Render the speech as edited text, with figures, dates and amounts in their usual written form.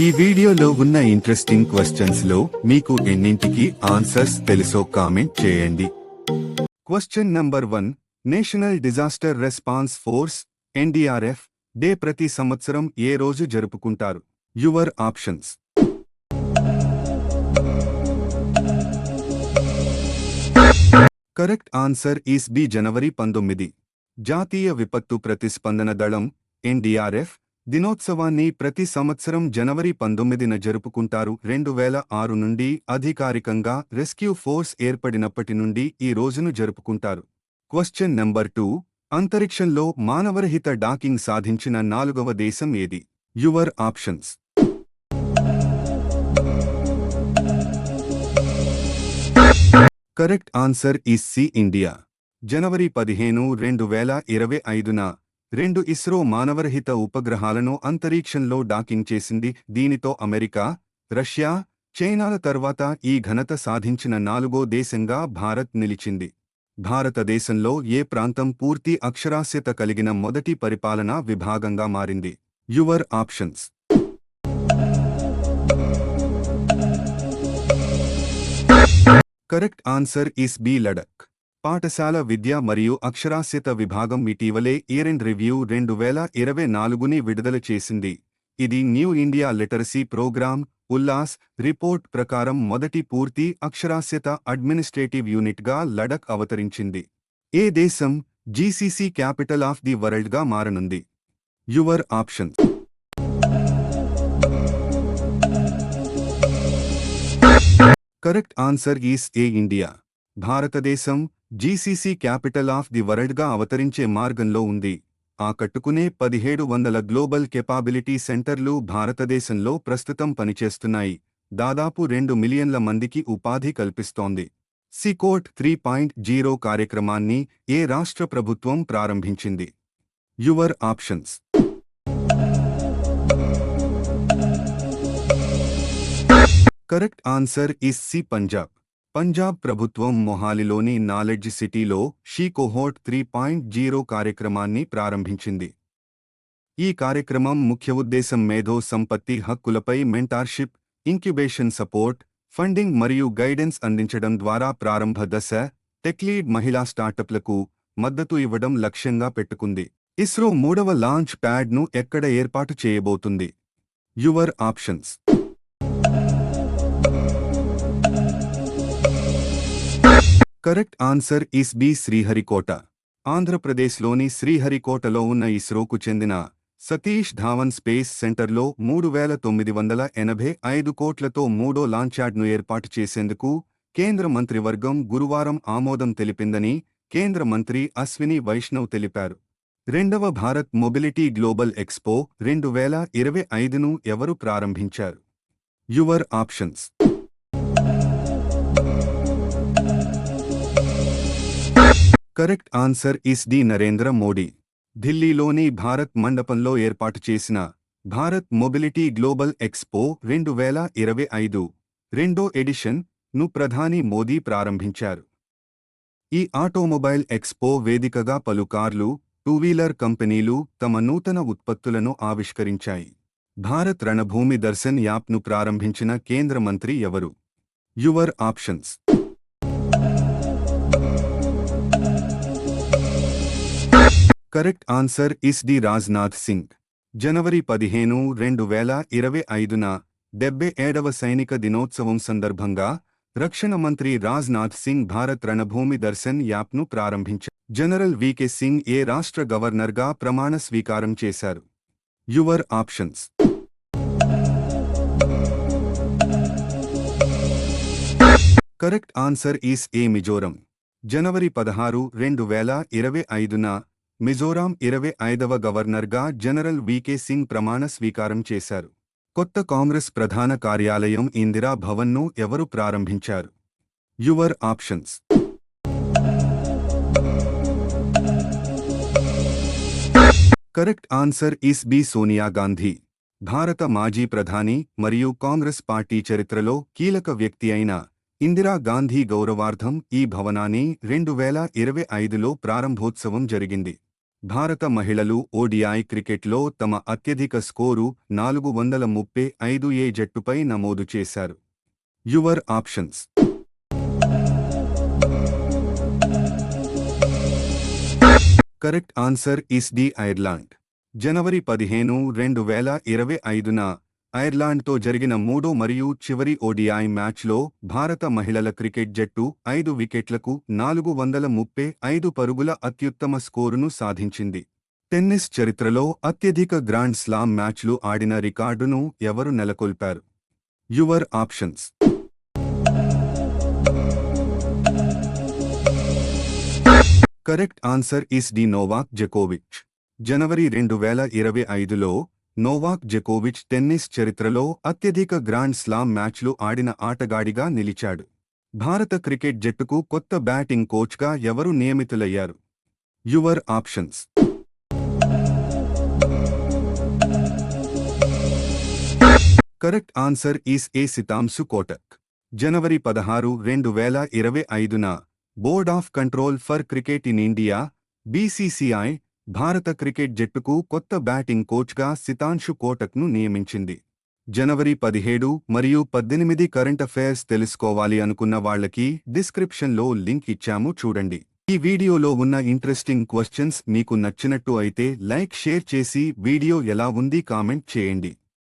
ఈ వీడియోలో ఉన్న ఇంట్రెస్టింగ్ క్వశ్చన్స్ లో మీకు ఎన్నింటికి ఆన్సర్స్ తెలుసో కామెంట్ చేయండి. Question number 1. National disaster response force NDRF day ప్రతి సంవత్సరం ఏ రోజు జరుపుకుంటారు? Your options. Correct answer is B. జనవరి 19. జాతీయ విపత్తు ప్రతిస్పందన దళం NDRF దినోత్సవాన్ని ప్రతి సంవత్సరం జనవరి 19న జరుపుకుంటారు. 2006 నుండి అధికారికంగా రెస్క్యూ ఫోర్స్ ఏర్పడినప్పటి నుండి ఈ రోజును జరుపుకుంటారు. Question number 2. అంతరిక్షంలో మానవరహిత డాకింగ్ సాధించిన 4వ దేశం ఏది? Your options. Correct answer is C. India. జనవరి 15, 2025న 2 ఇస్రో మానవరహిత ఉపగ్రహాలను అంతరిక్షంలో డాకింగ్ చేసింది. దీనితో అమెరికా, రష్యా, చైనాల తర్వాత ఈ ఘనత సాధించిన 4వ దేశంగా భారత్ నిలిచింది. భారతదేశంలో ఏ ప్రాంతం పూర్తి అక్షరాస్యత కలిగిన మొదటి పరిపాలనా విభాగంగా మారింది? Your options. Correct answer is B. Ladakh. పాఠశాల విద్య మరియు అక్షరాస్యత విభాగం ఇటీవలే ఇయర్ రివ్యూ 2024ని విడుదల చేసింది. ఇది new India literacy programme Ullas report ప్రకారం మొదటి పూర్తి అక్షరాస్యత అడ్మినిస్ట్రేటివ్ యూనిట్గా లడక్ అవతరించింది. ఏ దేశం GCC క్యాపిటల్ ఆఫ్ ది వరల్డ్గా మారనుంది? Your options. Correct answer is A. India. భారతదేశం GCC క్యాపిటల్ ఆఫ్ ది వరల్డ్గా అవతరించే మార్గంలో ఉంది. ఆకట్టుకునే 1700 గ్లోబల్ కెపాబిలిటీ సెంటర్లు భారతదేశంలో ప్రస్తుతం పనిచేస్తున్నాయి. దాదాపు 2 మిలియన్ల మందికి ఉపాధి కల్పిస్తోంది. సికోట్ 3.0 కార్యక్రమాన్ని ఏ రాష్ట్ర ప్రభుత్వం ప్రారంభించింది? Your options. Correct answer is C. Punjab. Punjab ప్రభుత్వం మొహాలీలోని నాలెడ్జ్ సిటీలో షీ కోహోర్ట్ 3.0 కార్యక్రమాన్ని ప్రారంభించింది. ఈ కార్యక్రమం ముఖ్య ఉద్దేశం మేధో సంపత్తి హక్కులపై మెంటార్షిప్, ఇంక్యుబేషన్ సపోర్ట్, ఫండింగ్ మరియు గైడెన్స్ అందించడం ద్వారా ప్రారంభ దశ టెక్లీడ్ మహిళా స్టార్టప్లకు మద్దతు ఇవ్వడం లక్ష్యంగా పెట్టుకుంది. ఇస్రో 3వ లాంచ్ ప్యాడ్ను ఎక్కడ ఏర్పాటు చేయబోతుంది? Your options. Correct answer is B. Sriharikota. ఆంధ్రప్రదేశ్లోని శ్రీహరికోటలో ఉన్న ఇస్రోకు చెందిన సతీష్ ధావన్ స్పేస్ సెంటర్లో 3,985 కోట్లతో 3వ లాంచ్యాడ్ను ఏర్పాటు చేసేందుకు కేంద్ర మంత్రివర్గం గురువారం ఆమోదం తెలిపిందని కేంద్ర మంత్రి అశ్విని వైష్ణవ్ తెలిపారు. 2వ భారత్ మొబిలిటీ గ్లోబల్ ఎక్స్పో 2025ను ఎవరు ప్రారంభించారు? Your options. Correct answer is D. Narendra Modi. ఢిల్లీలోని భారత్ మండపంలో ఏర్పాటు చేసిన భారత్ మొబిలిటీ గ్లోబల్ ఎక్స్పో 2025 రెండో ఎడిషన్ ను ప్రధాని మోదీ ప్రారంభించారు. ఈ ఆటోమొబైల్ ఎక్స్పో వేదికగా పలు కార్లు, టూ-వీలర్ కంపెనీలు తమ నూతన ఉత్పత్తులను ఆవిష్కరించాయి. భారత్ రణభూమి దర్శన్ యాప్ను ప్రారంభించిన కేంద్ర మంత్రి ఎవరు? Your options. Correct answer is D. Rajnath Singh. జనవరి 15, 2025న 77వ సైనిక దినోత్సవం సందర్భంగా రక్షణ మంత్రి రాజ్నాథ్ సింగ్ భారత్ రణభూమి దర్శన్ యాప్ను ప్రారంభించారు. జనరల్ VK సింగ్ ఏ రాష్ట్ర గవర్నర్గా ప్రమాణ స్వీకారం చేశారు? Your options. Correct answer is A. Mizoram. జనవరి 16, 2025న మిజోరాం 25వ గవర్నర్గా జనరల్ VK సింగ్ ప్రమాణ స్వీకారం చేశారు. కొత్త కాంగ్రెస్ ప్రధాన కార్యాలయం ఇందిరా భవన్ను ఎవరు ప్రారంభించారు? Your options. Correct answer is B. Sonia Gandhi. భారత మాజీ ప్రధాని మరియు కాంగ్రెస్ పార్టీ చరిత్రలో కీలక వ్యక్తి అయిన ఇందిరా గాంధీ గౌరవార్థం ఈ భవనాన్ని 2025లో ప్రారంభోత్సవం జరిగింది. భారత మహిళలు ఓడిఐ క్రికెట్లో తమ అత్యధిక స్కోరు 435 ఏ జట్టుపై నమోదు చేశారు? Your options. Correct answer is D Ireland. జనవరి 15, 2025న ఐర్లాండ్తో జరిగిన మూడో మరియు చివరి ఓడిఐ మ్యాచ్లో భారత మహిళల క్రికెట్ జట్టు 5 వికెట్లకు 435 పరుగుల అత్యుత్తమ స్కోరును సాధించింది. టెన్నిస్ చరిత్రలో అత్యధిక గ్రాండ్ స్లామ్ మ్యాచ్లు ఆడిన రికార్డును ఎవరు నెలకొల్పారు? Your options. Correct answer is D Novak జకోవిచ్. జనవరి 2025లో నోవాక్ జకోవిచ్ టెన్నిస్ చరిత్రలో అత్యధిక గ్రాండ్ స్లామ్ మ్యాచ్లు ఆడిన ఆటగాడిగా నిలిచాడు. భారత క్రికెట్ జట్టుకు కొత్త బ్యాటింగ్ కోచ్గా ఎవరు నియమితులయ్యారు? Your options. Correct answer is A Sitanshu Kotak. జనవరి 16, 2025న board of control for cricket in India (BCCI) భారత క్రికెట్ జట్టుకు కొత్త బ్యాటింగ్ కోచ్గా సితాంశు కోటక్ను నియమించింది. జనవరి 17 మరియు 18 కరెంట్ అఫైర్స్ తెలుసుకోవాలి అనుకున్న వాళ్ళకి డిస్క్రిప్షన్లో లింక్ ఇచ్చాము చూడండి. ఈ వీడియోలో ఉన్న ఇంట్రెస్టింగ్ క్వశ్చన్స్ మీకు నచ్చినట్టు అయితే లైక్ షేర్ చేసి వీడియో ఎలా ఉంది కామెంట్ చేయండి.